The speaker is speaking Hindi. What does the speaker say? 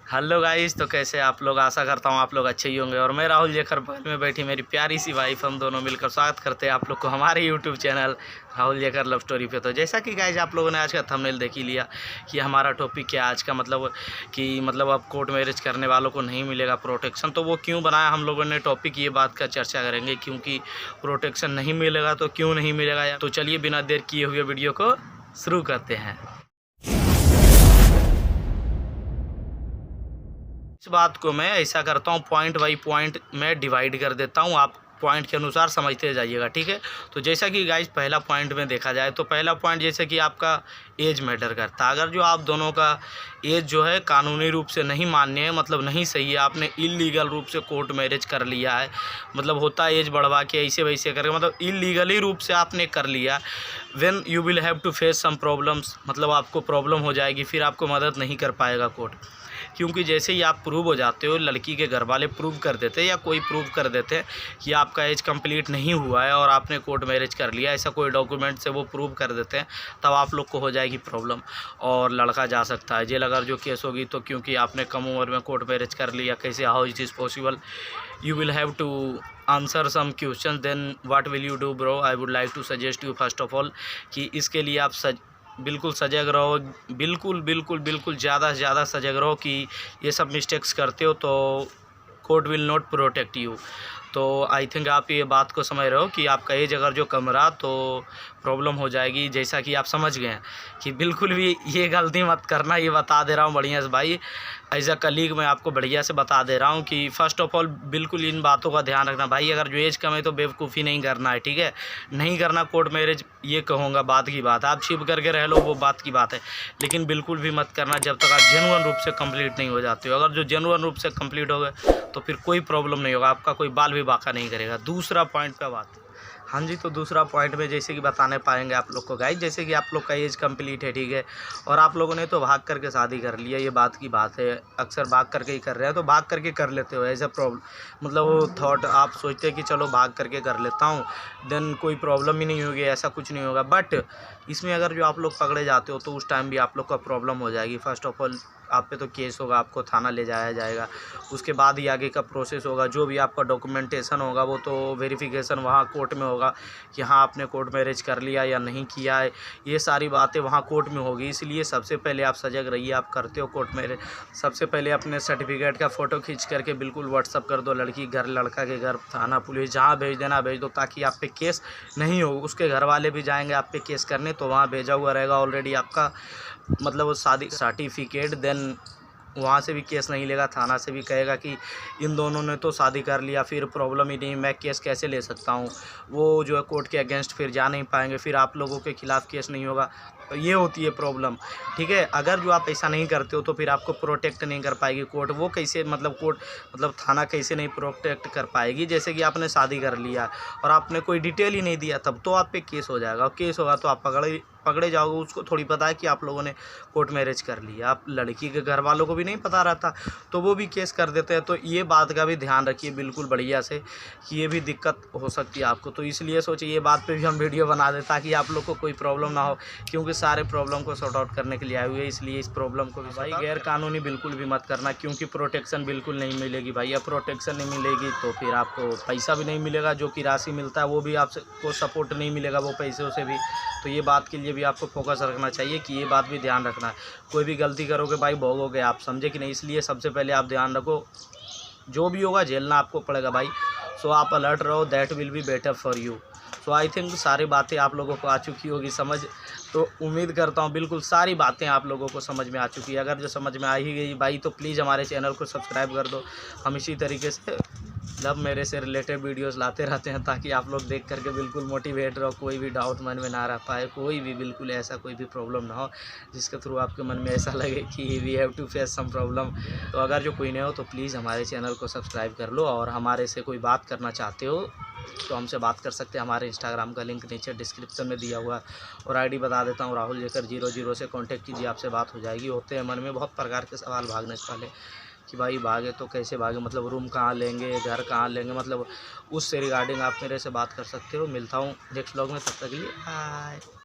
हेलो गाइस, तो कैसे आप लोग। आशा करता हूँ आप लोग अच्छे ही होंगे। और मैं राहुल जेकर बगल में बैठी मेरी प्यारी सी वाइफ, हम दोनों मिलकर स्वागत करते हैं आप लोग को हमारे यूट्यूब चैनल राहुल जेकर लव स्टोरी पे। तो जैसा कि गाइस आप लोगों ने आज का थंबनेल देख ही लिया कि हमारा टॉपिक क्या आज का, मतलब अब कोर्ट मैरिज करने वालों को नहीं मिलेगा प्रोटेक्शन। तो वो क्यों बनाया हम लोगों ने टॉपिक, ये बात का चर्चा करेंगे। क्योंकि प्रोटेक्शन नहीं मिलेगा तो क्यों नहीं मिलेगा। तो चलिए बिना देर किए हुए वीडियो को शुरू करते हैं। इस बात को मैं ऐसा करता हूँ, पॉइंट बाई पॉइंट मैं डिवाइड कर देता हूँ, आप पॉइंट के अनुसार समझते जाइएगा, ठीक है। तो जैसा कि गाइस पहला पॉइंट में देखा जाए तो पहला पॉइंट जैसे कि आपका एज मैटर करता है। अगर जो आप दोनों का एज जो है कानूनी रूप से नहीं मान्य है, मतलब नहीं सही है, आपने इलीगल रूप से कोर्ट मैरिज कर लिया है, मतलब होता है एज बढ़वा के ऐसे वैसे करके, मतलब इलीगली रूप से आपने कर लिया, when you will have to face some problems, मतलब आपको प्रॉब्लम हो जाएगी, फिर आपको मदद नहीं कर पाएगा कोर्ट। क्योंकि जैसे ही आप प्रूव हो जाते हो, लड़की के घर वाले प्रूव कर देते हैं या कोई प्रूव कर देते हैं कि आपका एज कंप्लीट नहीं हुआ है और आपने कोर्ट मैरिज कर लिया, ऐसा कोई डॉक्यूमेंट से वो प्रूव कर देते हैं, तब आप लोग को हो जाएगी प्रॉब्लम और लड़का जा सकता है जेल अगर जो केस होगी तो। क्योंकि आपने कम उम्र में कोर्ट मैरिज कर लिया, कैसे, how it is possible. You will have to answer some question, then what will you do bro. I would like to suggest you first of all कि इसके लिए आप बिल्कुल सजग रहो, बिल्कुल बिल्कुल बिल्कुल ज़्यादा से ज़्यादा सजग रहो कि ये सब मिस्टेक्स करते हो तो court will not protect you. तो आई थिंक आप ये बात को समझ रहे हो कि आपका एज अगर जो कम रहा तो प्रॉब्लम हो जाएगी। जैसा कि आप समझ गए हैं कि बिल्कुल भी ये गलती मत करना, ये बता दे रहा हूँ बढ़िया से भाई, एज अ कलीग मैं आपको बढ़िया से बता दे रहा हूँ कि फ़र्स्ट ऑफ ऑल बिल्कुल इन बातों का ध्यान रखना भाई। अगर जो एज कम है तो बेवकूफ़ी नहीं करना है, ठीक है, नहीं करना कोर्ट मैरिज, ये कहूँगा बात की बात है। आप छिप करके रह लो वो बात की बात है, लेकिन बिल्कुल भी मत करना जब तक आप जेन्युइन रूप से कंप्लीट नहीं हो जाते हो। अगर जो जेन्युइन रूप से कंप्लीट हो गए तो फिर कोई प्रॉब्लम नहीं होगा, आपका कोई बाल भी बाका नहीं करेगा। दूसरा पॉइंट पे बात, हाँ जी, तो दूसरा पॉइंट में जैसे कि बताने पाएंगे आप लोग को गाइस, जैसे कि आप लोग का एज कंप्लीट है, ठीक है, और आप लोगों ने तो भाग करके शादी कर लिया, ये बात की बात है, अक्सर भाग करके ही कर रहे हैं, तो भाग करके कर लेते हो एज अ प्रॉब्लम, मतलब वो थॉट आप सोचते हैं कि चलो भाग करके कर लेता हूँ, देन कोई प्रॉब्लम ही नहीं होगी, ऐसा कुछ नहीं होगा। बट इसमें अगर जो आप लोग पकड़े जाते हो तो उस टाइम भी आप लोग का प्रॉब्लम हो जाएगी। फर्स्ट ऑफ ऑल आप पे तो केस होगा, आपको थाना ले जाया जाएगा, उसके बाद ही आगे का प्रोसेस होगा। जो भी आपका डॉक्यूमेंटेशन होगा वो तो वेरिफिकेशन वहाँ कोर्ट में होगा कि हाँ आपने कोर्ट मैरिज कर लिया या नहीं किया है, ये सारी बातें वहाँ कोर्ट में होगी। इसलिए सबसे पहले आप सजग रहिए, आप करते हो कोर्ट मैरिज, सबसे पहले अपने सर्टिफिकेट का फ़ोटो खींच करके बिल्कुल व्हाट्सअप कर दो, लड़की घर, लड़का के घर, थाना, पुलिस, जहाँ भेज देना भेज दो, ताकि आप पे केस नहीं हो। उसके घर वाले भी जाएंगे आप पे केस करने तो वहाँ भेजा हुआ रहेगा ऑलरेडी आपका, मतलब वो शादी सर्टिफिकेट, देन वहाँ से भी केस नहीं लेगा, थाना से भी कहेगा कि इन दोनों ने तो शादी कर लिया, फिर प्रॉब्लम ही नहीं, मैं केस कैसे ले सकता हूँ। वो जो है कोर्ट के अगेंस्ट फिर जा नहीं पाएंगे, फिर आप लोगों के खिलाफ़ केस नहीं होगा, तो ये होती है प्रॉब्लम, ठीक है। अगर जो आप ऐसा नहीं करते हो तो फिर आपको प्रोटेक्ट नहीं कर पाएगी कोर्ट। वो कैसे, मतलब कोर्ट, मतलब थाना कैसे नहीं प्रोटेक्ट कर पाएगी। जैसे कि आपने शादी कर लिया और आपने कोई डिटेल ही नहीं दिया, तब तो आप पे केस हो जाएगा, और केस होगा तो आप पकड़े जाओगे। उसको थोड़ी पता है कि आप लोगों ने कोर्ट मैरिज कर लिया, आप लड़की के घर वालों को भी नहीं पता रहता, तो वो भी केस कर देते हैं। तो ये बात का भी ध्यान रखिए बिल्कुल बढ़िया से कि ये भी दिक्कत हो सकती है आपको। तो इसलिए सोचिए ये बात पे भी हम वीडियो बना दें ताकि आप लोग को कोई प्रॉब्लम ना हो, क्योंकि सारे प्रॉब्लम को सॉर्ट आउट करने के लिए आए हुए हैं। इसलिए इस प्रॉब्लम को भी भाई गैर कानूनी बिल्कुल भी मत करना, क्योंकि प्रोटेक्शन बिल्कुल नहीं मिलेगी भाई। अब प्रोटेक्शन नहीं मिलेगी तो फिर आपको पैसा भी नहीं मिलेगा, जो कि राशि मिलता है वो भी आपको सपोर्ट नहीं मिलेगा वो पैसों से भी। तो ये बात के लिए भी आपको फोकस रखना चाहिए कि ये बात भी ध्यान रखना है, कोई भी गलती करोगे भाई भोगोगे आप, समझे कि नहीं। इसलिए सबसे पहले आप ध्यान रखो, जो भी होगा झेलना आपको पड़ेगा भाई। सो आप अलर्ट रहो, that will be better for you. So I think सारी बातें आप लोगों को आ चुकी होगी समझ, तो उम्मीद करता हूँ बिल्कुल सारी बातें आप लोगों को समझ में आ चुकी है। अगर जो समझ में आ ही गई भाई तो प्लीज़ हमारे चैनल को सब्सक्राइब कर दो। हम इसी तरीके से लव मैरिज से रिलेटेड वीडियोस लाते रहते हैं ताकि आप लोग देख करके बिल्कुल मोटिवेट रहो, कोई भी डाउट मन में ना रह पाए, कोई भी बिल्कुल ऐसा कोई भी प्रॉब्लम ना हो जिसके थ्रू आपके मन में ऐसा लगे कि we have to face some problem. तो अगर जो कोई नहीं हो तो प्लीज़ हमारे चैनल को सब्सक्राइब कर लो, और हमारे से कोई बात करना चाहते हो तो हमसे बात कर सकते हैं। हमारे इंस्टाग्राम का लिंक नीचे डिस्क्रिप्शन में दिया हुआ है, और आईडी बता देता हूँ, राहुल जेकर 00 से कांटेक्ट कीजिए, आपसे बात हो जाएगी। होते हैं मन में बहुत प्रकार के सवाल भागने से पहले कि भाई भागे तो कैसे भागे, मतलब रूम कहाँ लेंगे, घर कहाँ लेंगे, मतलब उससे रिगार्डिंग आप मेरे से बात कर सकते हो। मिलता हूँ नेक्स्ट व्लॉग में, तब तक के लिए बाय।